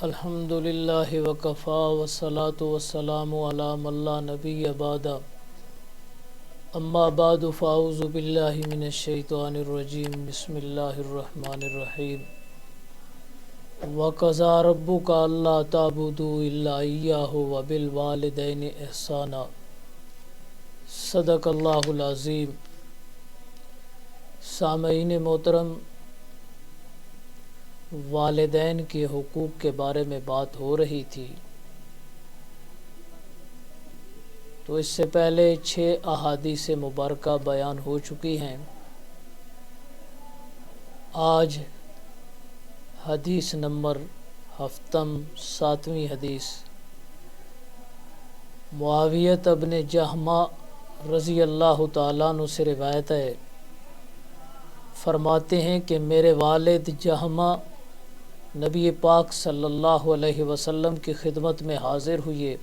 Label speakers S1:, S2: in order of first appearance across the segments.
S1: الحمد للہ وکفا والصلاة والسلام علی من لا نبی بعد اما بعد فاعوذ باللہ من الشیطان الرجیم بسم اللہ الرحمن الرحیم وَقَضَىٰ رَبُّكَ أَلَّا تَعْبُدُوا إِلَّا إِيَّاهُ وَبِالْوَالِدَيْنِ إِحْسَانًا صدق اللہ العظیم۔ سامعین محترم، والدین کے حقوق کے بارے میں بات ہو رہی تھی، تو اس سے پہلے 6 احادیث مبارکہ بیان ہو چکی ہیں۔ آج حدیث نمبر 7ویں حدیث معاویہ ابن جہمہ رضی اللہ تعالیٰ عنہ سے روایت ہے، فرماتے ہیں کہ میرے والد جہمہ نبی پاک صلی اللہ علیہ وسلم کی خدمت میں حاضر ہوئے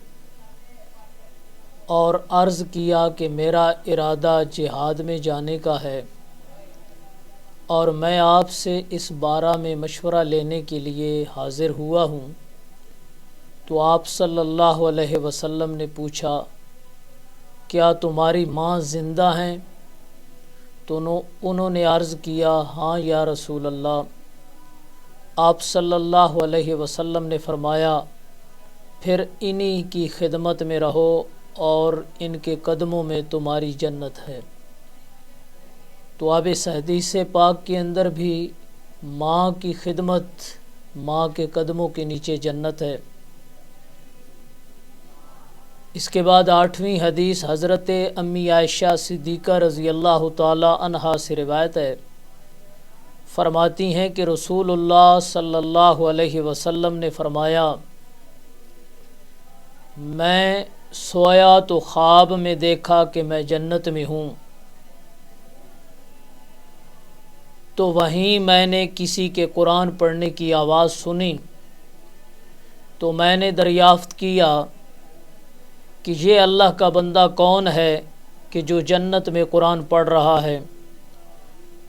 S1: اور عرض کیا کہ میرا ارادہ جہاد میں جانے کا ہے اور میں آپ سے اس بارے میں مشورہ لینے کے لیے حاضر ہوا ہوں۔ تو آپ صلی اللہ علیہ وسلم نے پوچھا، کیا تمہاری ماں زندہ ہیں؟ تو انہوں نے عرض کیا، ہاں یا رسول اللہ۔ آپ صلی اللہ علیہ وسلم نے فرمایا، پھر انہی کی خدمت میں رہو اور ان کے قدموں میں تمہاری جنت ہے۔ تو اب اس حدیث پاک کے اندر بھی ماں کی خدمت، ماں کے قدموں کے نیچے جنت ہے۔ اس کے بعد 8ویں حدیث حضرت امی عائشہ صدیقہ رضی اللہ تعالی عنہا سے روایت ہے، فرماتی ہیں کہ رسول اللہ صلی اللہ علیہ وسلم نے فرمایا، میں سویا تو خواب میں دیکھا کہ میں جنت میں ہوں، تو وہیں میں نے کسی کے قرآن پڑھنے کی آواز سنی، تو میں نے دریافت کیا کہ یہ اللہ کا بندہ کون ہے کہ جو جنت میں قرآن پڑھ رہا ہے؟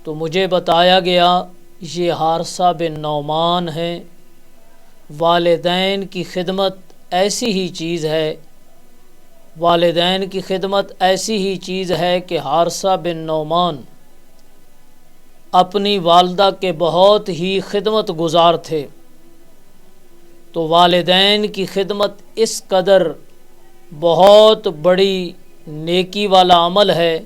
S1: تو مجھے بتایا گیا یہ حارثہ بن نعمان ہے۔ والدین کی خدمت ایسی ہی چیز ہے، والدین کی خدمت ایسی ہی چیز ہے کہ حارثہ بن نعمان اپنی والدہ کے بہت ہی خدمت گزار تھے۔ تو والدین کی خدمت اس قدر بہت بڑی نیکی والا عمل ہے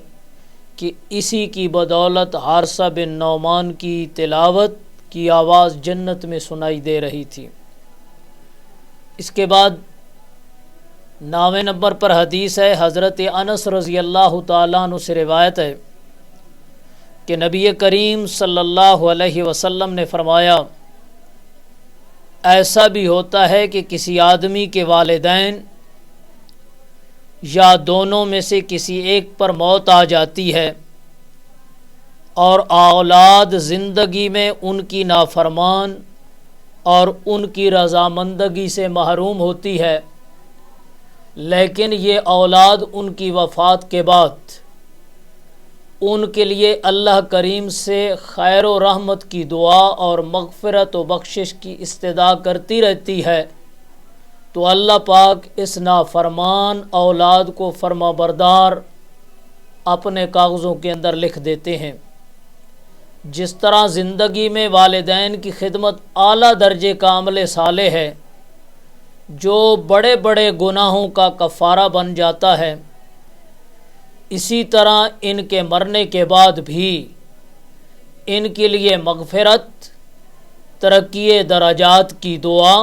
S1: کہ اسی کی بدولت حارثہ بن نعمان کی تلاوت کی آواز جنت میں سنائی دے رہی تھی۔ اس کے بعد 9ویں نمبر پر حدیث ہے، حضرت انس رضی اللہ تعالیٰ عنہ سے روایت ہے کہ نبی کریم صلی اللہ علیہ وسلم نے فرمایا، ایسا بھی ہوتا ہے کہ کسی آدمی کے والدین یا دونوں میں سے کسی ایک پر موت آ جاتی ہے اور اولاد زندگی میں ان کی نافرمان اور ان کی رضامندگی سے محروم ہوتی ہے، لیکن یہ اولاد ان کی وفات کے بعد ان کے لیے اللہ کریم سے خیر و رحمت کی دعا اور مغفرت و بخشش کی استدعا کرتی رہتی ہے، تو اللہ پاک اس نافرمان اولاد کو فرما بردار اپنے کاغذوں کے اندر لکھ دیتے ہیں۔ جس طرح زندگی میں والدین کی خدمت اعلیٰ درجے کا عمل صالح ہے جو بڑے بڑے گناہوں کا کفارہ بن جاتا ہے، اسی طرح ان کے مرنے کے بعد بھی ان کے لیے مغفرت، ترقی درجات کی دعا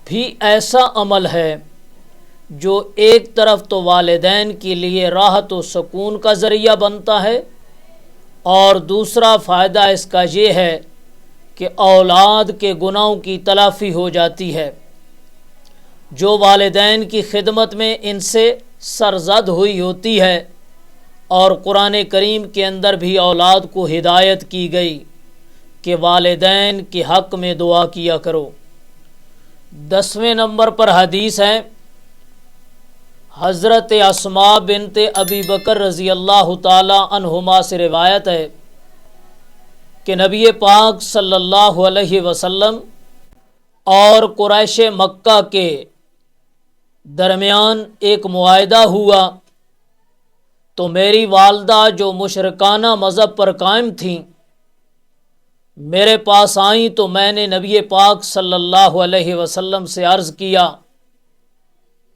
S1: بھی ایسا عمل ہے جو ایک طرف تو والدین کے لیے راحت و سکون کا ذریعہ بنتا ہے، اور دوسرا فائدہ اس کا یہ ہے کہ اولاد کے گناہوں کی تلافی ہو جاتی ہے۔ جو والدین کی خدمت میں ان سے سرزد ہوئی ہوتی ہے، اور قرآن کریم کے اندر بھی اولاد کو ہدایت کی گئی کہ والدین کے حق میں دعا کیا کرو۔ 10ویں نمبر پر حدیث ہے، حضرت اسماء بنت ابی بکر رضی اللہ تعالی عنہما سے روایت ہے کہ نبی پاک صلی اللہ علیہ وسلم اور قریش مکہ کے درمیان ایک معاہدہ ہوا، تو میری والدہ جو مشرکانہ مذہب پر قائم تھیں میرے پاس آئیں، تو میں نے نبی پاک صلی اللہ علیہ وسلم سے عرض کیا،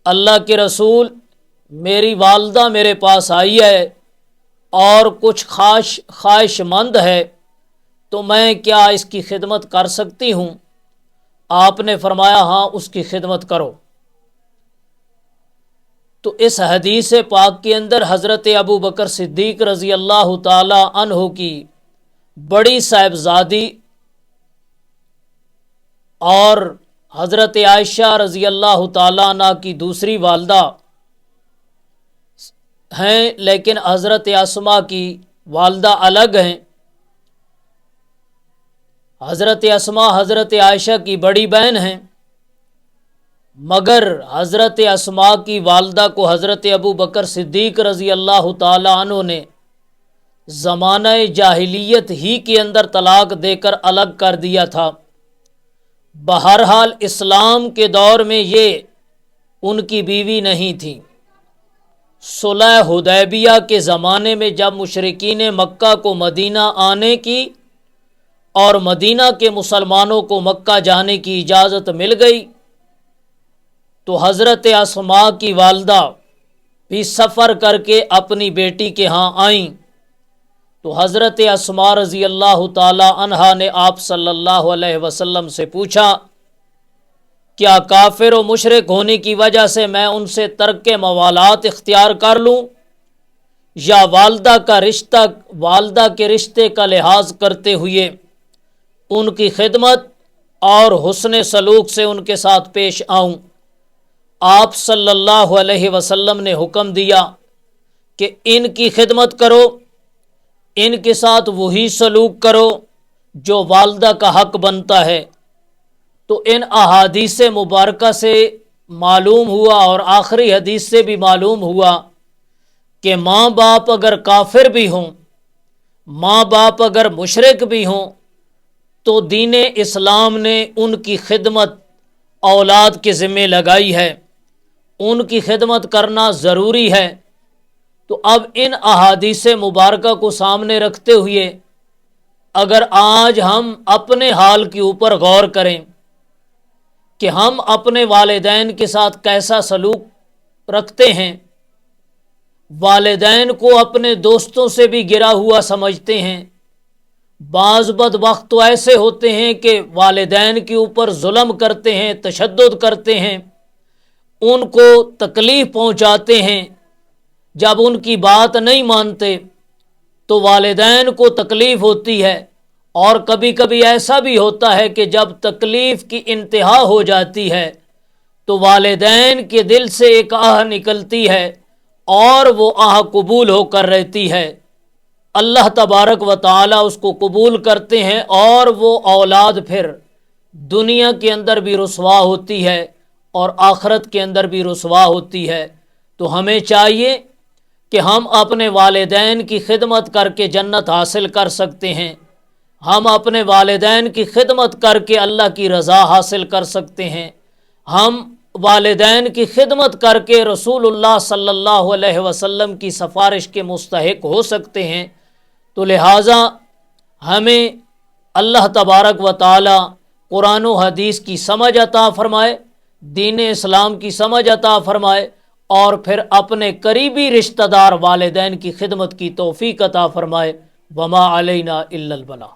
S1: اللہ کے رسول، میری والدہ میرے پاس آئی ہے اور کچھ خواہش مند ہے، تو میں کیا اس کی خدمت کر سکتی ہوں؟ آپ نے فرمایا ہاں، اس کی خدمت کرو۔ تو اس حدیث پاک کے اندر حضرت ابو بکر صدیق رضی اللہ تعالی عنہ کی بڑی صاحبزادی اور حضرت عائشہ رضی اللہ تعالی عنہ کی دوسری والدہ ہیں، لیکن حضرت اسماء کی والدہ الگ ہیں۔ حضرت اسماء حضرت عائشہ کی بڑی بہن ہیں، مگر حضرت اسماء کی والدہ کو حضرت ابو بکر صدیق رضی اللہ تعالی عنہ نے زمانہ جاہلیت ہی کے اندر طلاق دے کر الگ کر دیا تھا۔ بہرحال اسلام کے دور میں یہ ان کی بیوی نہیں تھی۔ صلح حدیبیہ کے زمانے میں جب مشرکین مکہ کو مدینہ آنے کی اور مدینہ کے مسلمانوں کو مکہ جانے کی اجازت مل گئی، تو حضرت اسماء کی والدہ بھی سفر کر کے اپنی بیٹی کے ہاں آئیں، تو حضرت اسماء رضی اللہ تعالی عنہا نے آپ صلی اللہ علیہ وسلم سے پوچھا، کیا کافر و مشرک ہونے کی وجہ سے میں ان سے ترک موالات اختیار کر لوں، یا والدہ کے رشتے کا لحاظ کرتے ہوئے ان کی خدمت اور حسن سلوک سے ان کے ساتھ پیش آؤں؟ آپ صلی اللہ علیہ وسلم نے حکم دیا کہ ان کی خدمت کرو، ان کے ساتھ وہی سلوک کرو جو والدہ کا حق بنتا ہے۔ تو ان احادیث مبارکہ سے معلوم ہوا اور آخری حدیث سے بھی معلوم ہوا کہ ماں باپ اگر کافر بھی ہوں، ماں باپ اگر مشرک بھی ہوں، تو دین اسلام نے ان کی خدمت اولاد کے ذمہ لگائی ہے، ان کی خدمت کرنا ضروری ہے۔ تو اب ان احادیث مبارکہ کو سامنے رکھتے ہوئے اگر آج ہم اپنے حال کے اوپر غور کریں کہ ہم اپنے والدین کے ساتھ کیسا سلوک رکھتے ہیں، والدین کو اپنے دوستوں سے بھی گرا ہوا سمجھتے ہیں، بعض بدبخت تو ایسے ہوتے ہیں کہ والدین کے اوپر ظلم کرتے ہیں، تشدد کرتے ہیں، ان کو تکلیف پہنچاتے ہیں، جب ان کی بات نہیں مانتے تو والدین کو تکلیف ہوتی ہے، اور کبھی کبھی ایسا بھی ہوتا ہے کہ جب تکلیف کی انتہا ہو جاتی ہے تو والدین کے دل سے ایک آہ نکلتی ہے اور وہ آہ قبول ہو کر رہتی ہے۔ اللہ تبارک و تعالی اس کو قبول کرتے ہیں، اور وہ اولاد پھر دنیا کے اندر بھی رسوا ہوتی ہے اور آخرت کے اندر بھی رسوا ہوتی ہے۔ تو ہمیں چاہیے کہ ہم اپنے والدین کی خدمت کر کے جنت حاصل کر سکتے ہیں، ہم اپنے والدین کی خدمت کر کے اللہ کی رضا حاصل کر سکتے ہیں، ہم والدین کی خدمت کر کے رسول اللہ صلی اللہ علیہ وسلم کی سفارش کے مستحق ہو سکتے ہیں۔ تو لہٰذا ہمیں اللہ تبارک و تعالی قرآن و حدیث کی سمجھ عطا فرمائے، دین اسلام کی سمجھ عطا فرمائے، اور پھر اپنے قریبی رشتہ دار والدین کی خدمت کی توفیق عطا فرمائے۔ وما علینا الا البلاغ۔